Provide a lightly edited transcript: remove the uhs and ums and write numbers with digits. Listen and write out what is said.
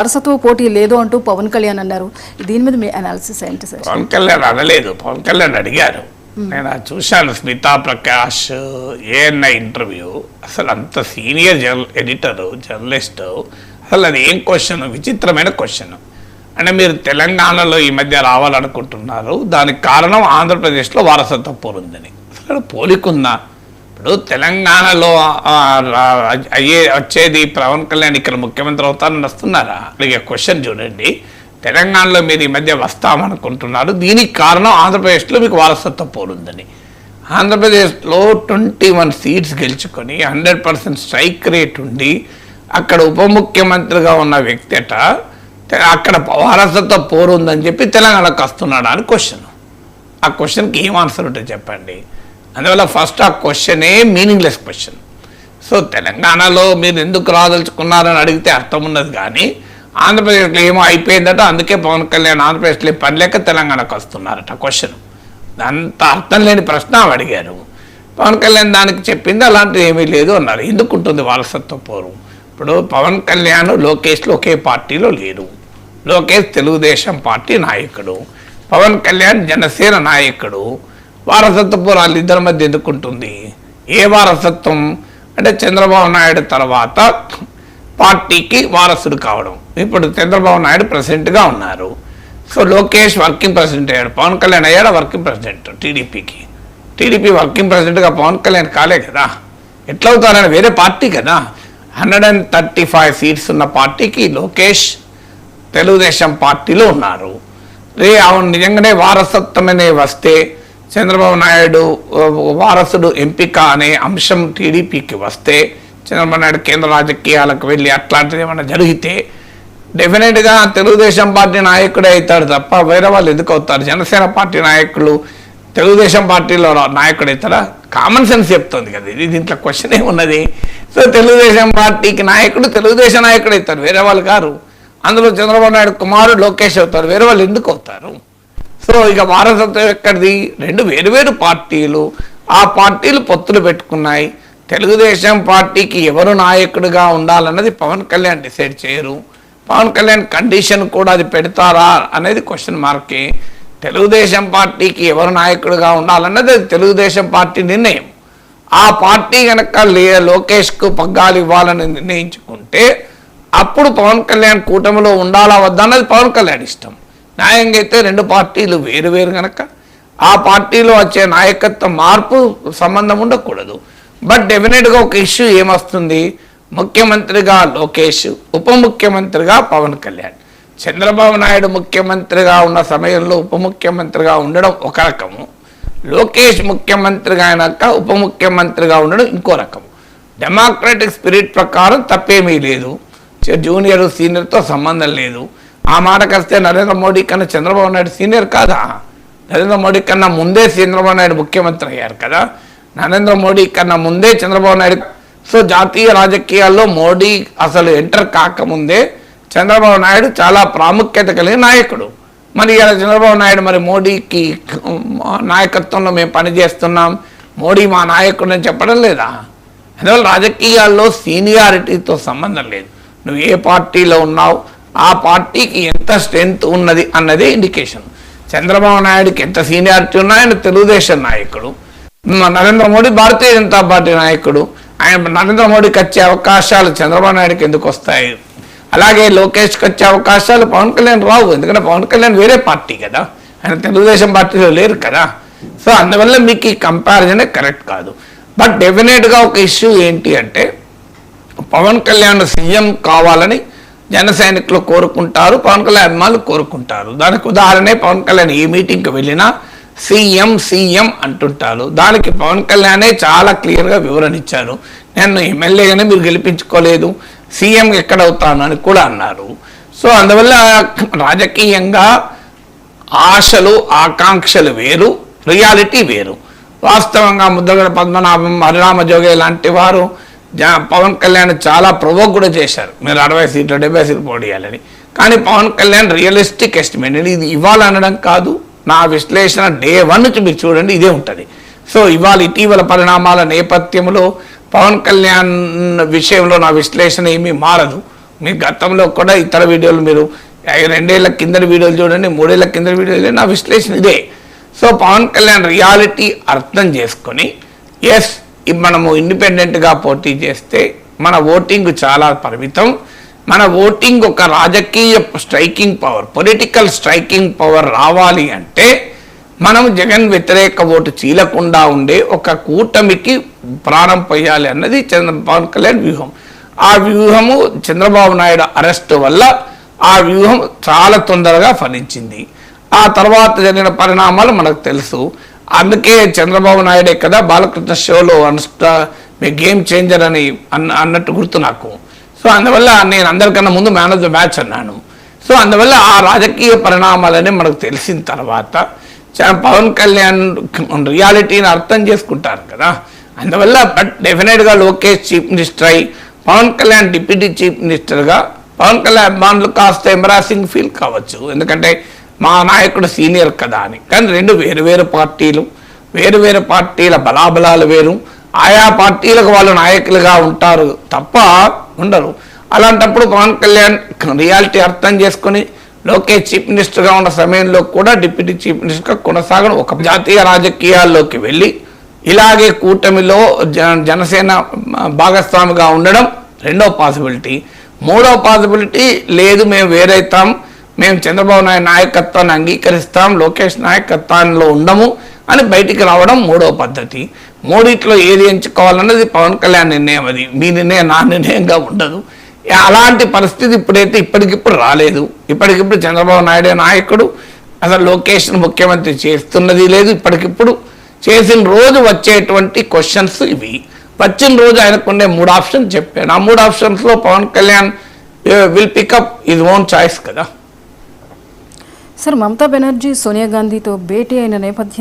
వారసత్వ పోటీ లేదు అంటూ పవన్ కళ్యాణ్ అన్నారు. దీని మీద మీ అనాలిసిస్ ఏంటి సార్? పవన్ కళ్యాణ్ అనలేదు, పవన్ కళ్యాణ్ అడిగారు. నేను చూశాను స్మితా ప్రకాష్ ఏఎన్ఐ ఇంటర్వ్యూ. అసలు అంత సీనియర్ ఎడిటరు జర్నలిస్టు, అసలు అది ఏం క్వశ్చన్, విచిత్రమైన క్వశ్చన్. అంటే మీరు తెలంగాణలో ఈ మధ్య రావాలనుకుంటున్నారు, దానికి కారణం ఆంధ్రప్రదేశ్లో వారసత్వ పోరుందని. అసలు పోలికుందా? ఇప్పుడు తెలంగాణలో వచ్చేది పవన్ కళ్యాణ్ ఇక్కడ ముఖ్యమంత్రి అవుతారని వస్తున్నారా? అలాగే క్వశ్చన్ చూడండి, తెలంగాణలో మీరు ఈ మధ్య వస్తామనుకుంటున్నారు, దీనికి కారణం ఆంధ్రప్రదేశ్లో మీకు వారసత్వ పోరుందని. ఆంధ్రప్రదేశ్లో 21 సీట్స్ గెలుచుకొని 100% స్ట్రైక్ రేట్ ఉండి అక్కడ ఉప ముఖ్యమంత్రిగా ఉన్న వ్యక్తి అక్కడ వారసత్వ పోరు ఉందని చెప్పి తెలంగాణకు వస్తున్నాడా అని క్వశ్చన్. ఆ క్వశ్చన్కి ఏం ఆన్సర్ ఉంటే చెప్పండి. అందువల్ల ఫస్ట్ ఆ క్వశ్చనే మీనింగ్లెస్ క్వశ్చన్. సో తెలంగాణలో మీరు ఎందుకు రాదలుచుకున్నారని అడిగితే అర్థం ఉన్నది, కానీ ఆంధ్రప్రదేశ్లో ఏమో అయిపోయిందట, అందుకే పవన్ కళ్యాణ్ ఆంధ్రప్రదేశ్లో పని లేక తెలంగాణకు వస్తున్నారట. క్వశ్చన్ అంత అర్థం లేని ప్రశ్న అడిగారు. పవన్ కళ్యాణ్ దానికి చెప్పింది అలాంటిది ఏమీ లేదు అన్నారు. ఎందుకు ఉంటుంది వారసత్వ పోరు? ఇప్పుడు పవన్ కళ్యాణ్ లోకేష్లో ఒకే పార్టీలో లేరు. లోకేష్ తెలుగుదేశం పార్టీ నాయకుడు, పవన్ కళ్యాణ్ జనసేన నాయకుడు. వారసత్వ పోరాలు ఇద్దరి మధ్య ఎందుకుంటుంది? ఏ వారసత్వం అంటే చంద్రబాబు నాయుడు తర్వాత పార్టీకి వారసుడు కావడం. ఇప్పుడు చంద్రబాబు నాయుడు ప్రెసిడెంట్గా ఉన్నారు, సో లోకేష్ వర్కింగ్ ప్రెసిడెంట్ అయ్యాడు, పవన్ కళ్యాణ్ అయ్యాడు వర్కింగ్ ప్రెసిడెంట్ టీడీపీకి. టీడీపీ వర్కింగ్ ప్రెసిడెంట్గా పవన్ కళ్యాణ్ కాలే కదా, ఎట్లా అవుతారని వేరే పార్టీ కదా. 135 సీట్స్ ఉన్న పార్టీకి లోకేష్ తెలుగుదేశం పార్టీలో ఉన్నారు. అవును నిజంగానే వారసత్వమనే వస్తే చంద్రబాబు నాయుడు వారసుడు ఎంపిక అనే అంశం టీడీపీకి వస్తే, చంద్రబాబు నాయుడు కేంద్ర రాజకీయాలకు వెళ్ళి అట్లాంటిది ఏమైనా జరిగితే డెఫినెట్గా తెలుగుదేశం పార్టీ నాయకుడే అవుతాడు తప్ప వేరే వాళ్ళు ఎందుకు అవుతారు? జనసేన పార్టీ నాయకులు తెలుగుదేశం పార్టీలో నాయకుడు అవుతారా? కామన్ సెన్స్ చెప్తుంది కదా ఇది, దీంట్లో క్వశ్చన్ ఏమున్నది? సో తెలుగుదేశం పార్టీకి నాయకుడు తెలుగుదేశం నాయకుడు అవుతారు, వేరే వాళ్ళు కారు. అందులో చంద్రబాబు నాయుడు కుమారుడు లోకేష్ అవుతారు, వేరే వాళ్ళు ఎందుకు అవుతారు? సో ఇక వారసత్వం ఎక్కడిది? రెండు వేరువేరు పార్టీలు, ఆ పార్టీలు పొత్తులు పెట్టుకున్నాయి. తెలుగుదేశం పార్టీకి ఎవరు నాయకుడిగా ఉండాలన్నది పవన్ కళ్యాణ్ డిసైడ్ చేయరు. పవన్ కళ్యాణ్ కండిషన్ కూడా అది పెడతారా అనేది క్వశ్చన్ మార్కే. తెలుగుదేశం పార్టీకి ఎవరు నాయకుడిగా ఉండాలన్నది తెలుగుదేశం పార్టీ నిర్ణయం. ఆ పార్టీ కనుక లోకేష్కు పగ్గాలు ఇవ్వాలని నిర్ణయించుకుంటే అప్పుడు పవన్ కళ్యాణ్ కూటమిలో ఉండాలా వద్దా అన్నది పవన్ కళ్యాణ్ ఇష్టం. న్యాయంగా అయితే రెండు పార్టీలు వేరువేరు కనుక ఆ పార్టీలో వచ్చే నాయకత్వ మార్పు సంబంధం ఉండకూడదు. బట్ డెఫినెట్గా ఒక ఇష్యూ ఏమొస్తుంది? ముఖ్యమంత్రిగా లోకేష్, ఉప ముఖ్యమంత్రిగా పవన్ కళ్యాణ్. చంద్రబాబు నాయుడు ముఖ్యమంత్రిగా ఉన్న సమయంలో ఉప ముఖ్యమంత్రిగా ఉండడం ఒక రకము, లోకేష్ ముఖ్యమంత్రిగా అయినాక ఉప ముఖ్యమంత్రిగా ఉండడం ఇంకో రకము. డెమోక్రాటిక్ స్పిరిట్ ప్రకారం తప్పేమీ లేదు, జూనియర్ సీనియర్తో సంబంధం లేదు. ఆ మాటకు వస్తే నరేంద్ర మోడీ కన్నా చంద్రబాబు నాయుడు సీనియర్ కాదా? నరేంద్ర మోడీ కన్నా ముందే చంద్రబాబు నాయుడు ముఖ్యమంత్రి అయ్యారు కదా, నరేంద్ర మోడీ కన్నా ముందే చంద్రబాబు నాయుడు. సో జాతీయ రాజకీయాల్లో మోడీ అసలు ఎంటర్ కాకముందే చంద్రబాబు నాయుడు చాలా ప్రాముఖ్యత కలిగిన నాయకుడు. మరి ఇలా చంద్రబాబు నాయుడు మరి మోడీకి నాయకత్వంలో మేము పనిచేస్తున్నాం, మోడీ మా నాయకుడు అని చెప్పడం లేదా? అందువల్ల రాజకీయాల్లో సీనియారిటీతో సంబంధం లేదు. నువ్వు ఏ పార్టీలో ఉన్నావు, ఆ పార్టీకి ఎంత స్ట్రెంగ్త్ ఉన్నది అన్నదే ఇండికేషన్. చంద్రబాబు నాయుడుకి ఎంత సీనియారిటీ ఉన్నా ఆయన తెలుగుదేశం నాయకుడు, నరేంద్ర మోడీ భారతీయ జనతా పార్టీ నాయకుడు. ఆయన నరేంద్ర మోడీకి వచ్చే అవకాశాలు చంద్రబాబు నాయుడుకి ఎందుకు వస్తాయి? అలాగే లోకేష్కి వచ్చే అవకాశాలు పవన్ కళ్యాణ్ రావు, ఎందుకంటే పవన్ కళ్యాణ్ వేరే పార్టీ కదా, ఆయన తెలుగుదేశం పార్టీలో లేరు కదా. సో అందువల్ల మీకు ఈ కంపారిజనే కరెక్ట్ కాదు. బట్ డెఫినెట్గా ఒక ఇష్యూ ఏంటి అంటే పవన్ కళ్యాణ్ సీఎం కావాలని జన సైనికులు కోరుకుంటారు, పవన్ కళ్యాణ్ అభిమానులు కోరుకుంటారు. దానికి ఉదాహరణే పవన్ కళ్యాణ్ ఏ మీటింగ్కి వెళ్ళినా సీఎం సీఎం అంటుంటారు. దానికి పవన్ కళ్యాణే చాలా క్లియర్గా వివరణ ఇచ్చారు. నేను ఎమ్మెల్యేగానే మీరు గెలిపించుకోలేదు, సీఎం ఎక్కడవుతాను అని కూడా అన్నారు. సో అందువల్ల రాజకీయంగా ఆశలు ఆకాంక్షలు వేరు, రియాలిటీ వేరు. వాస్తవంగా ముద్రగడ పద్మనాభం, హరిరామ జోగే లాంటి వారు పవన్ కళ్యాణ్ చాలా ప్రొవోక్ కూడా చేశారు, మీరు 60 సీట్లు 70 సీట్లు పోటీయాలని. కానీ పవన్ కళ్యాణ్ రియలిస్టిక్ ఎస్టిమేట్, ఇది ఇవ్వాలనడం కాదు, నా విశ్లేషణ డే 1 నుంచి మీరు చూడండి ఇదే ఉంటుంది. సో ఇవాళ ఇటీవల పరిణామాల నేపథ్యంలో పవన్ కళ్యాణ్ విషయంలో నా విశ్లేషణ ఏమీ మారదు. మీ గతంలో కూడా ఇతర వీడియోలు మీరు 2 ఏళ్ల కింద వీడియోలు చూడండి, 3 ఏళ్ల కింద వీడియోలు, నా విశ్లేషణ ఇదే. సో పవన్ కళ్యాణ్ రియాలిటీ అర్థం చేసుకొని ఎస్ మనము ఇండిపెండెంట్గా పోటీ చేస్తే మన ఓటింగ్ చాలా పరిమితం, మన ఓటింగ్ ఒక రాజకీయ striking power, political striking power రావాలి అంటే మనం జగన్ వ్యతిరేక ఓటు చీలకుండా ఉండే ఒక కూటమికి ప్రాణం పోయాలి అన్నది పవన్ కళ్యాణ్ వ్యూహం. ఆ వ్యూహము చంద్రబాబు నాయుడు అరెస్ట్ వల్ల ఆ వ్యూహం చాలా తొందరగా ఫలించింది. ఆ తర్వాత జరిగిన పరిణామాలు మనకు తెలుసు. అందుకే చంద్రబాబు నాయుడే కదా బాలకృష్ణ షోలో గేమ్ చేంజర్ అని అన్నట్టు గుర్తు నాకు. సో అందువల్ల నేను అందరికన్నా ముందు మ్యాన్ ఆఫ్ ద మ్యాచ్ అన్నాను. సో అందువల్ల ఆ రాజకీయ పరిణామాలని మనకు తెలిసిన తర్వాత పవన్ కళ్యాణ్ రియాలిటీని అర్థం చేసుకుంటారు కదా. అందువల్ల బట్ డెఫినెట్గా లోకేష్ చీఫ్ మినిస్టర్ అయి పవన్ కళ్యాణ్ డిప్యూటీ చీఫ్ మినిస్టర్గా పవన్ కళ్యాణ్ అభిమానులు కాస్త ఎంబరాసింగ్ ఫీల్ కావచ్చు, ఎందుకంటే మా నాయకుడు సీనియర్ కదా అని. కానీ రెండు వేరు పార్టీలు, వేరు పార్టీల బలాబలాలు వేరు, ఆయా పార్టీలకు వాళ్ళు నాయకులుగా ఉంటారు తప్ప ఉండరు. అలాంటప్పుడు పవన్ కళ్యాణ్ రియాలిటీ అర్థం చేసుకుని లోకేష్ చీఫ్ మినిస్టర్గా ఉన్న సమయంలో కూడా డిప్యూటీ చీఫ్ మినిస్టర్గా కొనసాగడం, ఒక జాతీయ రాజకీయాల్లోకి వెళ్ళి ఇలాగే కూటమిలో జనసేన భాగస్వామిగా ఉండడం రెండో పాసిబిలిటీ. మూడో పాసిబిలిటీ లేదు, మేము వేరైతాం, మేము చంద్రబాబు నాయుడు నాయకత్వాన్ని అంగీకరిస్తాం, లోకేష్ నాయకత్వంలో ఉండము అని బయటికి రావడం మూడో పద్ధతి. మూడిట్లో ఏది ఎంచుకోవాలన్నది పవన్ కళ్యాణ్ నిర్ణయం, అది మీ నిర్ణయం నా నిర్ణయంగా ఉండదు. అలాంటి పరిస్థితి ఇప్పటికిప్పుడు రాలేదు. ఇప్పటికిప్పుడు చంద్రబాబు నాయుడు నాయకుడు, అసలు లోకేష్ను ముఖ్యమంత్రి చేస్తున్నది లేదు. ఇప్పటికిప్పుడు చేసిన రోజు వచ్చేటువంటి క్వశ్చన్స్ ఇవి. వచ్చిన రోజు ఆయనకు ఉండే 3 ఆప్షన్స్ చెప్పాను. ఆ 3 ఆప్షన్స్లో Pawan Kalyan will pick up his own choice కదా. సార్, మమతా బెనర్జీ సోనియా గాంధీతో భేటీ అయిన నేపథ్యం